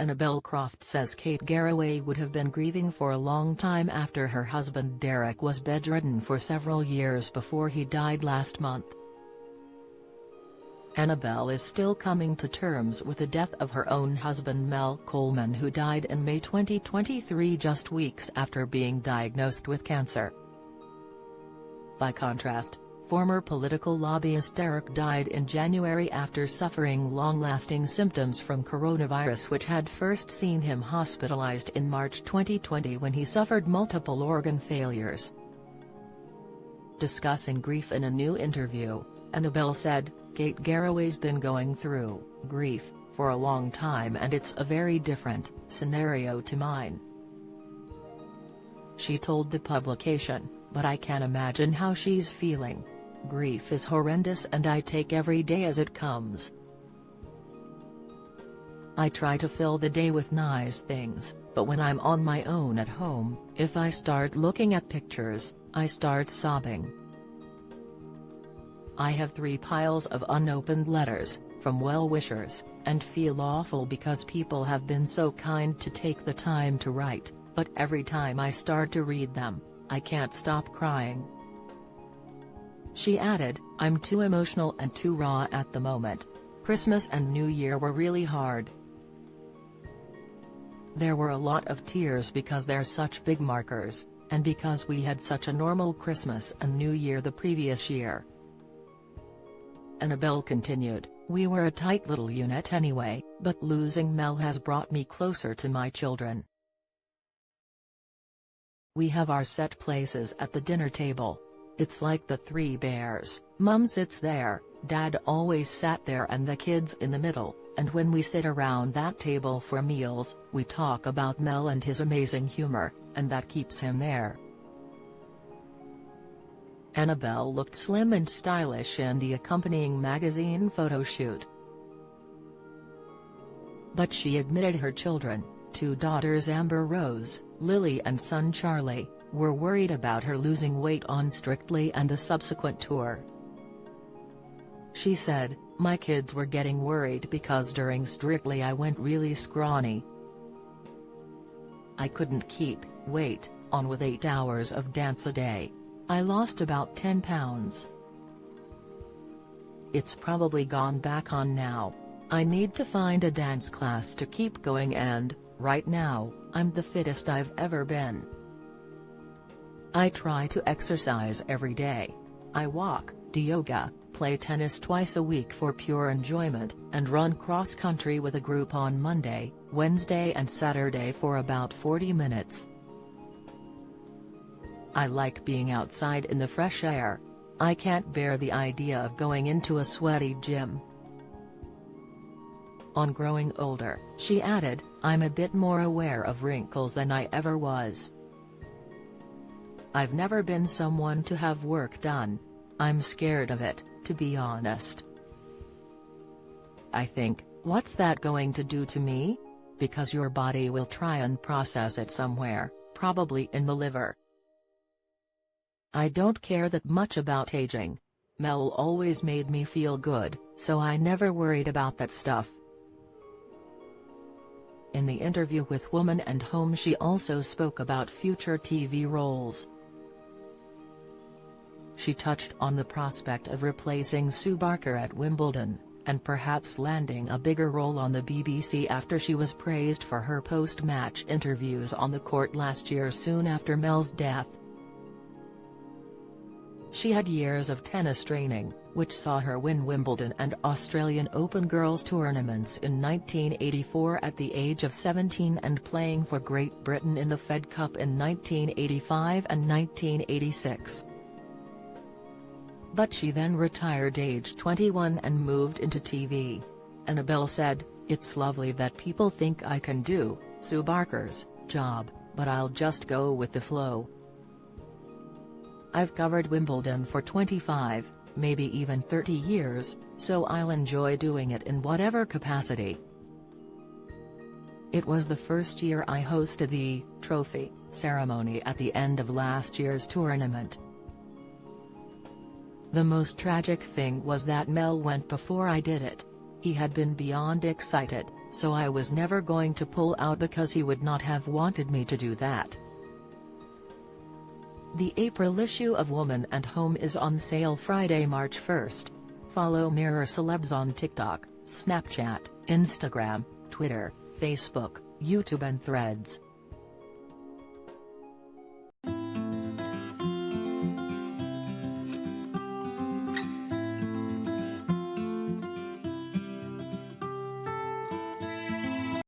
Annabel Croft says Kate Garraway would have been grieving for a long time after her husband Derek was bedridden for several years before he died last month. Annabel is still coming to terms with the death of her own husband Mel Coleman, who died in May 2023, just weeks after being diagnosed with cancer. By contrast, former political lobbyist Derek died in January after suffering long-lasting symptoms from coronavirus, which had first seen him hospitalized in March 2020 when he suffered multiple organ failures. Discussing grief in a new interview, Annabel said, "Kate Garraway's been going through grief for a long time, and it's a very different scenario to mine." She told the publication, "But I can imagine how she's feeling. Grief is horrendous and I take every day as it comes. I try to fill the day with nice things, but when I'm on my own at home, if I start looking at pictures, I start sobbing. I have 3 piles of unopened letters, from well-wishers, and feel awful because people have been so kind to take the time to write, but every time I start to read them, I can't stop crying." She added, "I'm too emotional and too raw at the moment. Christmas and New Year were really hard. There were a lot of tears because they're such big markers, and because we had such a normal Christmas and New Year the previous year." Annabel continued, "We were a tight little unit anyway, but losing Mel has brought me closer to my children. We have our set places at the dinner table. It's like the 3 bears, Mum sits there, Dad always sat there and the kids in the middle, and when we sit around that table for meals, we talk about Mel and his amazing humor, and that keeps him there." Annabel looked slim and stylish in the accompanying magazine photo shoot. But she admitted her children, 2 daughters Amber Rose, Lily and son Charlie, were worried about her losing weight on Strictly and the subsequent tour. She said, "My kids were getting worried because during Strictly I went really scrawny. I couldn't keep weight on with 8 hours of dance a day. I lost about 10 pounds. It's probably gone back on now. I need to find a dance class to keep going, and, right now, I'm the fittest I've ever been. I try to exercise every day. I walk, do yoga, play tennis twice a week for pure enjoyment, and run cross-country with a group on Monday, Wednesday and Saturday for about 40 minutes. I like being outside in the fresh air. I can't bear the idea of going into a sweaty gym." On growing older, she added, "I'm a bit more aware of wrinkles than I ever was. I've never been someone to have work done. I'm scared of it, to be honest. I think, what's that going to do to me? Because your body will try and process it somewhere, probably in the liver. I don't care that much about aging. Mel always made me feel good, so I never worried about that stuff." In the interview with Woman and Home, she also spoke about future TV roles. She touched on the prospect of replacing Sue Barker at Wimbledon, and perhaps landing a bigger role on the BBC after she was praised for her post-match interviews on the court last year soon after Mel's death. She had years of tennis training, which saw her win Wimbledon and Australian Open girls tournaments in 1984 at the age of 17 and playing for Great Britain in the Fed Cup in 1985 and 1986. But she then retired age 21 and moved into TV. Annabel said, "It's lovely that people think I can do Sue Barker's job, but I'll just go with the flow. I've covered Wimbledon for 25, maybe even 30 years, so I'll enjoy doing it in whatever capacity." It was the first year I hosted the trophy ceremony at the end of last year's tournament. The most tragic thing was that Mel went before I did it. He had been beyond excited, so I was never going to pull out because he would not have wanted me to do that. The April issue of Woman and Home is on sale Friday, March 1st. Follow Mirror Celebs on TikTok, Snapchat, Instagram, Twitter, Facebook, YouTube and Threads.